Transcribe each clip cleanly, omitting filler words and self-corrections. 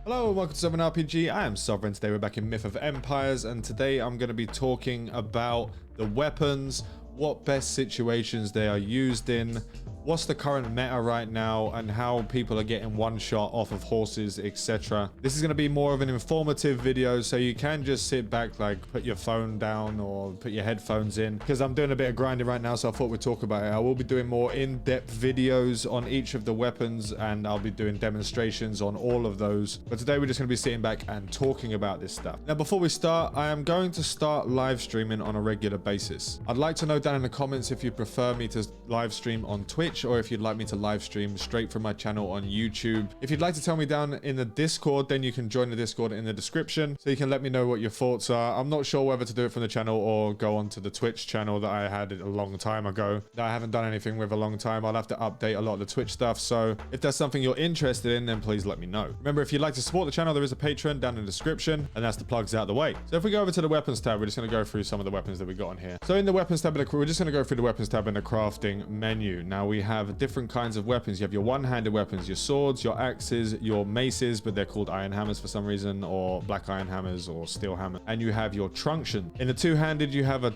Hello and welcome to Sovereign RPG. I am Sovereign. Today we're back in Myth of Empires, and today I'm going to be talking about the weapons, what best situations they are used in, what's the current meta right now, and how people are getting one shot off of horses, etc. This is going to be more of an informative video, so you can just sit back, like put your phone down or put your headphones in, because I'm doing a bit of grinding right now, so I thought we'd talk about it. I will be doing more in-depth videos on each of the weapons, and I'll be doing demonstrations on all of those. But today we're just going to be sitting back and talking about this stuff. Now, before we start, I am going to start live streaming on a regular basis. I'd like to know down in the comments if you prefer me to live stream on Twitch, or if you'd like me to live stream straight from my channel on YouTube. If you'd like to tell me down in the Discord, then you can join the Discord in the description, so you can let me know what your thoughts are. I'm not sure whether to do it from the channel or go onto the Twitch channel that I had a long time ago that I haven't done anything with a long time. I'll have to update a lot of the Twitch stuff, so if that's something you're interested in, then please let me know. Remember, if you'd like to support the channel, there is a Patreon down in the description, and that's the plugs out the way. So if we go over to the weapons tab, we're just going to go through some of the weapons that we got on here. So in the weapons tab, we're just going to go through the weapons tab in the crafting menu. Now we have different kinds of weapons. You have your one-handed weapons, your swords, your axes, your maces, but they're called iron hammers for some reason, or black iron hammers, or steel hammer. And you have your truncheon. In the two-handed, you have the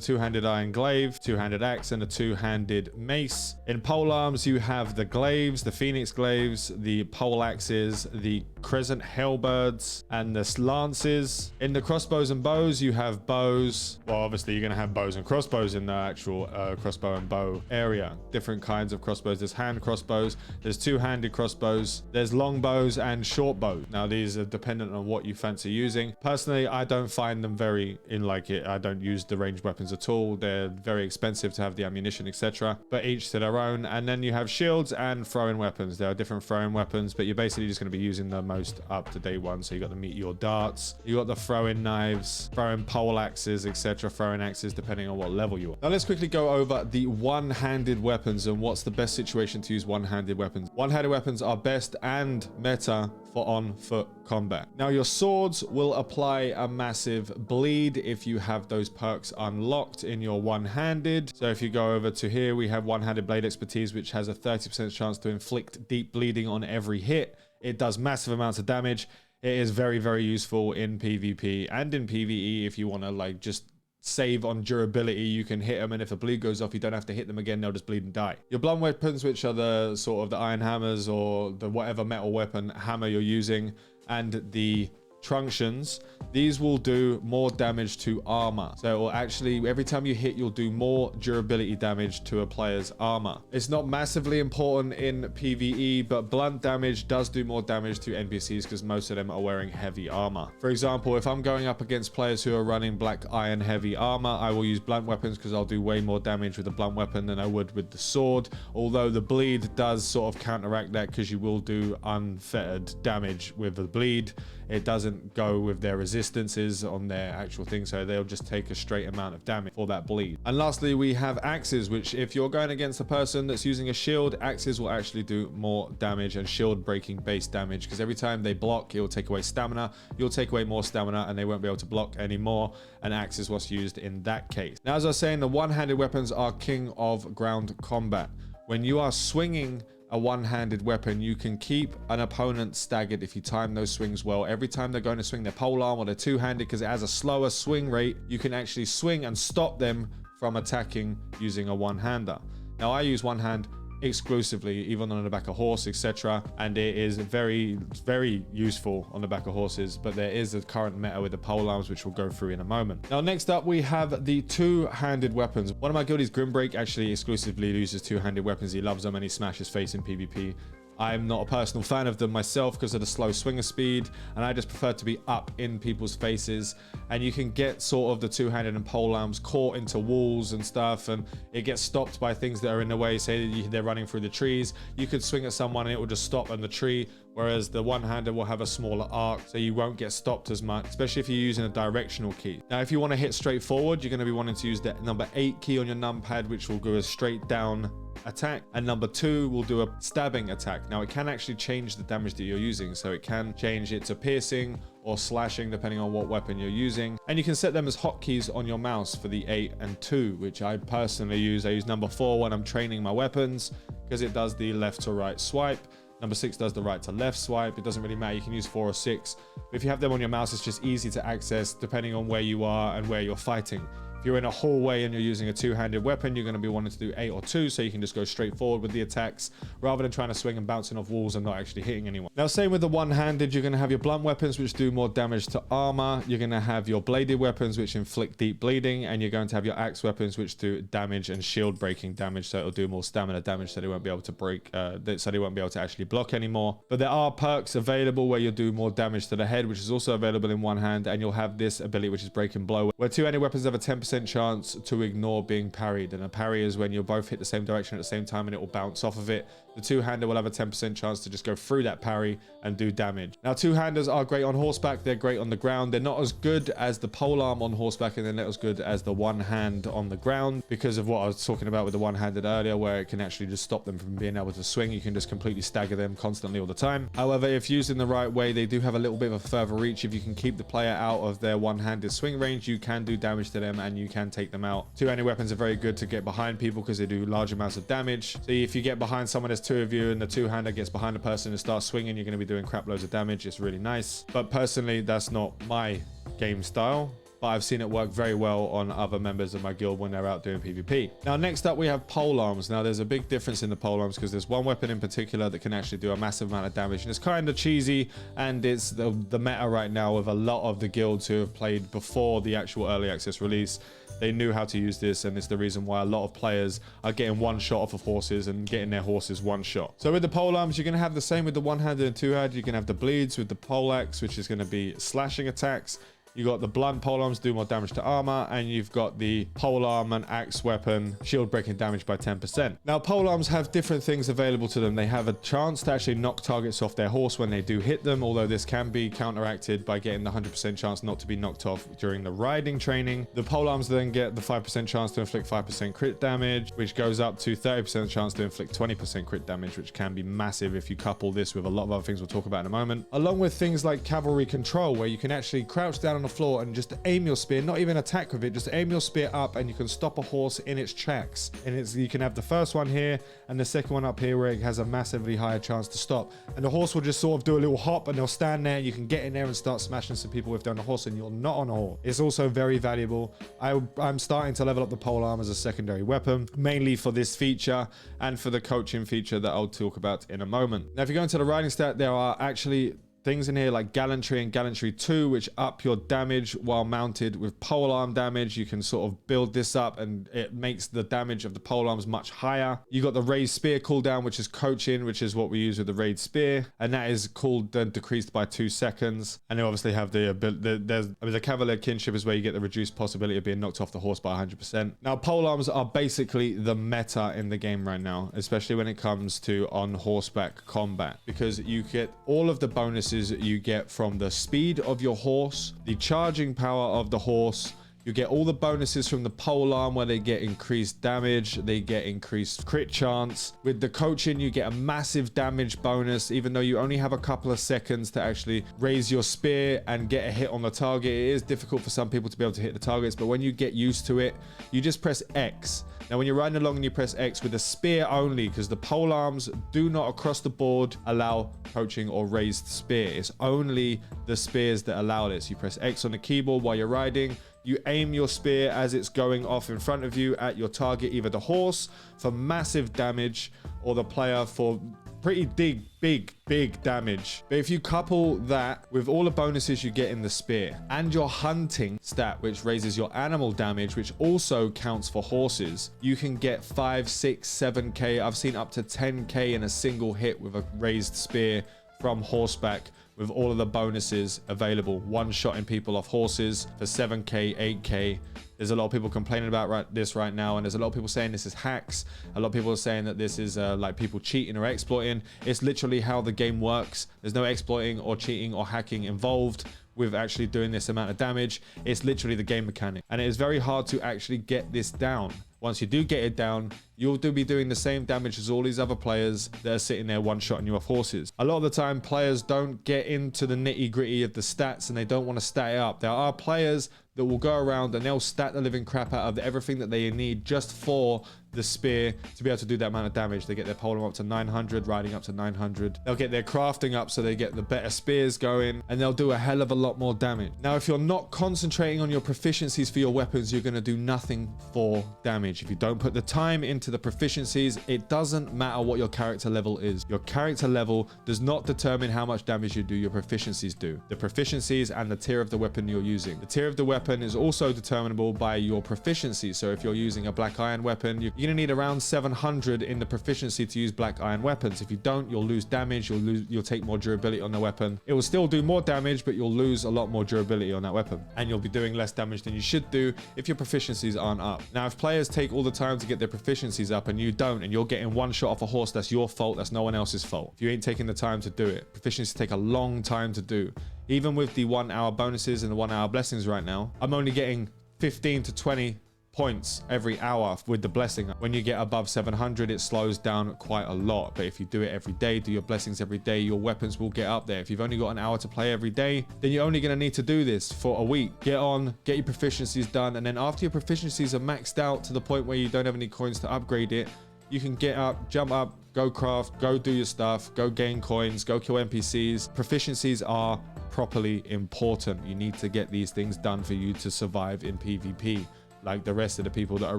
two-handed iron glaive, two-handed axe, and a two-handed mace. In polearms, you have the glaives, the phoenix glaives, the pole axes, the crescent halberds, and the lances. In the crossbows and bows, you have bows. Well, obviously you're going to have bows and crossbows in the actual crossbow and bow area. Different kinds of crossbows. There's hand crossbows, there's two-handed crossbows, there's long bows and short bows. Now these are dependent on what you fancy using. Personally, I don't find them very I don't use the ranged weapons at all. They're very expensive to have the ammunition, etc. But each to their own. And then you have shields and throwing weapons. There are different throwing weapons, but you're basically just going to be using the most up-to-date ones. So you got the meteor darts, you got the throwing knives, throwing pole axes, etc. Throwing axes depending on what level you are. Now let's quickly go over the one-handed weapons and what's the best situation to use one-handed weapons. One-handed weapons are best and meta for on-foot combat. Now your swords will apply a massive bleed if you have those perks unlocked in your one-handed. So if you go over to here, we have one-handed blade expertise, which has a 30% chance to inflict deep bleeding on every hit. It does massive amounts of damage. It is very, very useful in PvP and in PvE if you want to just save on durability. You can hit them, and if the bleed goes off, you don't have to hit them again. They'll just bleed and die. Your blunt weapons, which are the sort of the iron hammers or the whatever metal weapon hammer you're using, and the truncheons, these will do more damage to armor. So it will actually, every time you hit, you'll do more durability damage to a player's armor. It's not massively important in PvE, but blunt damage does do more damage to NPCs because most of them are wearing heavy armor. For example, if I'm going up against players who are running black iron heavy armor, I will use blunt weapons because I'll do way more damage with a blunt weapon than I would with the sword. Although the bleed does sort of counteract that, because you will do unfettered damage with the bleed. It doesn't go with their resistances on their actual thing, so they'll just take a straight amount of damage for that bleed. And lastly, we have axes, which if you're going against a person that's using a shield, axes will actually do more damage and shield breaking base damage, because every time they block, it will take away stamina. You'll take away more stamina and they won't be able to block anymore, and axe is what's used in that case. Now, as I was saying, the one-handed weapons are king of ground combat. When you are swinging a one-handed weapon, you can keep an opponent staggered if you time those swings well. Every time they're going to swing their polearm or their two-handed, because it has a slower swing rate, you can actually swing and stop them from attacking using a one-hander. Now I use one hand exclusively, even on the back of horse, etc., and it is very, very useful on the back of horses. But there is a current meta with the polearms, which we'll go through in a moment. Now next up, we have the two-handed weapons. One of my guildies, Grimbreak, actually exclusively uses two-handed weapons. He loves them and he smashes face in PvP. I'm not a personal fan of them myself because of the slow swinger speed, and I just prefer to be up in people's faces. And you can get sort of the two-handed and polearms caught into walls and stuff, and it gets stopped by things that are in the way. Say they're running through the trees, you could swing at someone and it will just stop on the tree, whereas the one-hander will have a smaller arc, so you won't get stopped as much, especially if you're using a directional key. Now if you want to hit straight forward, you're going to be wanting to use the number 8 key on your numpad, which will go a straight down attack, and number 2 will do a stabbing attack. Now it can actually change the damage that you're using, so it can change it to piercing or slashing depending on what weapon you're using, and you can set them as hotkeys on your mouse for the 8 and 2, which I personally use. I use number 4 when I'm training my weapons because it does the left to right swipe, Number 6 does the right to left swipe. It doesn't really matter. You can use 4 or 6. But if you have them on your mouse, it's just easy to access depending on where you are and where you're fighting. If you're in a hallway and you're using a two-handed weapon, you're going to be wanting to do 8 or 2, so you can just go straight forward with the attacks rather than trying to swing and bouncing off walls and not actually hitting anyone. Now, same with the one-handed, you're going to have your blunt weapons, which do more damage to armor. You're going to have your bladed weapons, which inflict deep bleeding, and you're going to have your axe weapons, which do damage and shield breaking damage, so it'll do more stamina damage, so they won't be able to break, so they won't be able to actually block anymore. But there are perks available where you'll do more damage to the head, which is also available in one hand, and you'll have this ability, which is breaking blow, where two-handed weapons have a 10% chance to ignore being parried, and a parry is when you'll both hit the same direction at the same time and it will bounce off of it. The two-hander will have a 10% chance to just go through that parry and do damage. Now, two-handers are great on horseback. They're great on the ground. They're not as good as the polearm on horseback, and they're not as good as the one hand on the ground because of what I was talking about with the one-handed earlier, where it can actually just stop them from being able to swing. You can just completely stagger them constantly all the time. However, if used in the right way, they do have a little bit of a further reach. If you can keep the player out of their one-handed swing range, you can do damage to them and you can take them out. Two-handed weapons are very good to get behind people because they do large amounts of damage. So if you get behind someone, there's 2 of you, and the two-hander gets behind a person and starts swinging, you're going to be doing crap loads of damage. It's really nice. But personally, that's not my game style, but I've seen it work very well on other members of my guild when they're out doing PvP. Now, next up, we have polearms. Now, there's a big difference in the polearms because there's one weapon in particular that can actually do a massive amount of damage, and it's kind of cheesy, and it's the meta right now with a lot of the guilds who have played before the actual early access release. They knew how to use this, and it's the reason why a lot of players are getting one shot off of horses and getting their horses one shot. So with the polearms, you're going to have the same with the one-handed and two-handed. You can have the bleeds with the poleaxe, which is going to be slashing attacks. You got the blunt polearms do more damage to armor, and you've got the polearm and axe weapon shield breaking damage by 10%. Now, polearms have different things available to them. They have a chance to actually knock targets off their horse when they do hit them, although this can be counteracted by getting the 100% chance not to be knocked off during the riding training. The polearms then get the 5% chance to inflict 5% crit damage, which goes up to 30% chance to inflict 20% crit damage, which can be massive if you couple this with a lot of other things we'll talk about in a moment, along with things like cavalry control, where you can actually crouch down on the floor and just aim your spear, not even attack with it, just aim your spear up, and you can stop a horse in its tracks. And you can have the first one here and the second one up here where it has a massively higher chance to stop, and the horse will just sort of do a little hop and they'll stand there. You can get in there and start smashing some people if they're on a horse and you're not on a horse. It's also very valuable. I'm starting to level up the polearm as a secondary weapon, mainly for this feature and for the coaching feature that I'll talk about in a moment. Now, if you go into the riding stat, there are actually things in here like gallantry and gallantry 2, which up your damage while mounted with polearm damage. You can sort of build this up and it makes the damage of the polearms much higher. You got the raised spear cooldown, which is coaching, which is what we use with the raised spear, and that is decreased by 2 seconds. And you obviously have the cavalier kinship is where you get the reduced possibility of being knocked off the horse by 100%. Now, polearms are basically the meta in the game right now, especially when it comes to on horseback combat, because you get all of the bonuses you get from the speed of your horse, the charging power of the horse. You get all the bonuses from the polearm, where they get increased damage, they get increased crit chance. With the coaching, you get a massive damage bonus, even though you only have a couple of seconds to actually raise your spear and get a hit on the target. It is difficult for some people to be able to hit the targets, but when you get used to it, you just press X. Now, when you're riding along and you press X with the spear only, because the polearms do not across the board allow coaching or raised spear. It's only the spears that allow this. You press X on the keyboard while you're riding. You aim your spear as it's going off in front of you at your target, either the horse for massive damage or the player for pretty big damage. But if you couple that with all the bonuses you get in the spear and your hunting stat, which raises your animal damage, which also counts for horses, you can get 5, 6, 7k. I've seen up to 10k in a single hit with a raised spear from horseback, with all of the bonuses available. One shotting people off horses for 7k, 8k. There's a lot of people complaining about this right now, and there's a lot of people saying this is hacks. A lot of people are saying that this is like people cheating or exploiting. It's literally how the game works. There's no exploiting or cheating or hacking involved with actually doing this amount of damage. It's literally the game mechanic, and it is very hard to actually get this down. Once you do get it down, you'll be doing the same damage as all these other players that are sitting there one-shotting you off horses. A lot of the time, players don't get into the nitty-gritty of the stats, and they don't want to stat it up. There are players that will go around and they'll stack the living crap out of everything that they need just for the spear to be able to do that amount of damage. They get their polearm up to 900, riding up to 900. They'll get their crafting up so they get the better spears going, and they'll do a hell of a lot more damage. Now, if you're not concentrating on your proficiencies for your weapons, you're going to do nothing for damage. If you don't put the time into the proficiencies, it doesn't matter what your character level is. Your character level does not determine how much damage you do, your proficiencies do. The proficiencies and the tier of the weapon you're using. The tier of the weapon is also determinable by your proficiency. So if you're using a black iron weapon, you're going to need around 700 in the proficiency to use black iron weapons. If you don't, you'll lose damage, you'll take more durability on the weapon. It will still do more damage, but you'll lose a lot more durability on that weapon, and you'll be doing less damage than you should do if your proficiencies aren't up. Now, if players take all the time to get their proficiencies up and you don't, and you're getting one shot off a horse, that's your fault, that's no one else's fault. If you ain't taking the time to do it, proficiencies take a long time to do. Even with the 1 hour bonuses and the 1 hour blessings right now, I'm only getting 15 to 20 points every hour with the blessing. When you get above 700, it slows down quite a lot. But if you do it every day, do your blessings every day, your weapons will get up there. If you've only got an hour to play every day, then you're only going to need to do this for a week. Get on, get your proficiencies done, and then after your proficiencies are maxed out to the point where you don't have any coins to upgrade it, you can get up, jump up, go craft, go do your stuff, go gain coins, go kill NPCs. Proficiencies are properly important. You need to get these things done for you to survive in PvP, like the rest of the people that are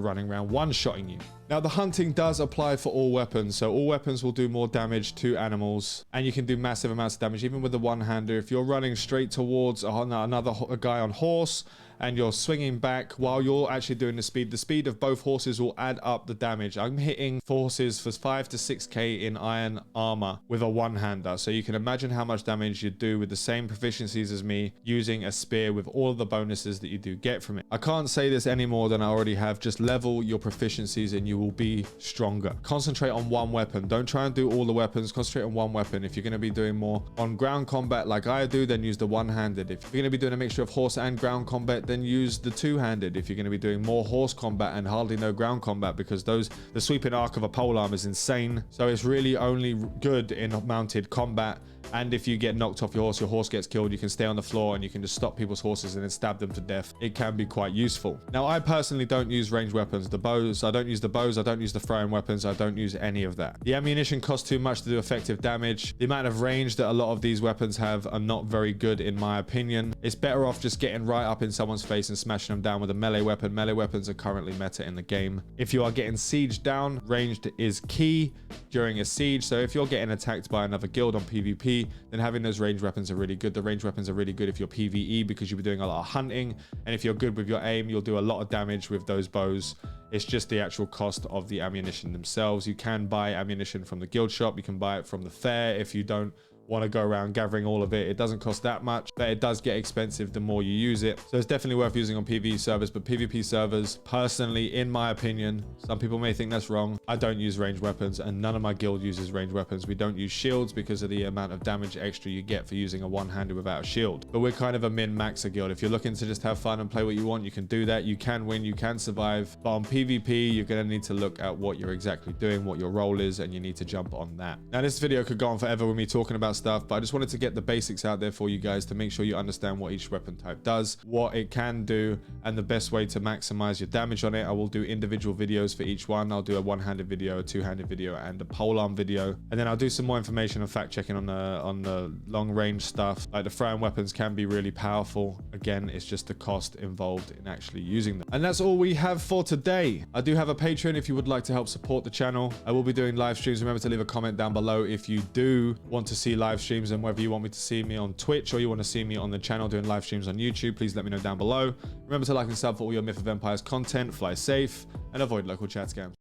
running around one-shotting you. Now, the hunting does apply for all weapons, so all weapons will do more damage to animals, and you can do massive amounts of damage, even with the one-hander. If you're running straight towards a guy on horse, and you're swinging back while you're actually doing the speed of both horses will add up the damage. I'm hitting horses for 5 to 6k in iron armor with a one-hander, so you can imagine how much damage you do with the same proficiencies as me using a spear with all of the bonuses that you do get from it. I can't say this any more than I already have. Just level your proficiencies and you will be stronger. Concentrate on one weapon. Don't try and do all the weapons. Concentrate on one weapon. If you're going to be doing more on ground combat like I do, then use the one-handed. If you're going to be doing a mixture of horse and ground combat, then use the two-handed. If you're going to be doing more horse combat and hardly no ground combat, because the sweeping arc of a polearm is insane, so it's really only good in mounted combat. And if you get knocked off your horse gets killed, you can stay on the floor and you can just stop people's horses and then stab them to death. It can be quite useful. Now, I personally don't use ranged weapons. The bows, I don't use the bows, I don't use the throwing weapons, I don't use any of that. The ammunition costs too much to do effective damage. The amount of range that a lot of these weapons have are not very good in my opinion. It's better off just getting right up in someone's face and smashing them down with a melee weapon. Melee weapons are currently meta in the game. If you are getting sieged down, ranged is key during a siege. So if you're getting attacked by another guild on PvP, then having those ranged weapons are really good. The ranged weapons are really good if you're PvE, because you'll be doing a lot of hunting, and if you're good with your aim, you'll do a lot of damage with those bows. It's just the actual cost of the ammunition themselves. You can buy ammunition from the guild shop, you can buy it from the fair if you don't want to go around gathering all of it. It doesn't cost that much, but it does get expensive the more you use it. So it's definitely worth using on PvE servers, but PvP servers, personally, in my opinion, some people may think that's wrong, I don't use ranged weapons, and none of my guild uses ranged weapons. We don't use shields because of the amount of damage extra you get for using a one-hander without a shield. But we're kind of a min-maxer guild. If you're looking to just have fun and play what you want, you can do that. You can win, you can survive. But on PvP, you're going to need to look at what you're exactly doing, what your role is, and you need to jump on that. Now, this video could go on forever with me talking about stuff, but I just wanted to get the basics out there for you guys to make sure you understand what each weapon type does, what it can do, and the best way to maximize your damage on it. I will do individual videos for each one. I'll do a one-handed video, a two-handed video, and a polearm video, and then I'll do some more information and fact checking on the long range stuff. Like the throwing weapons can be really powerful. Again, it's just the cost involved in actually using them. And that's all we have for today. I do have a Patreon if you would like to help support the channel. I will be doing live streams. Remember to leave a comment down below if you do want to see live streams, and whether you want me to see me on Twitch or you want to see me on the channel doing live streams on YouTube, please let me know down below. Remember to like and sub for all your Myth of Empires content. Fly safe and avoid local chat scams.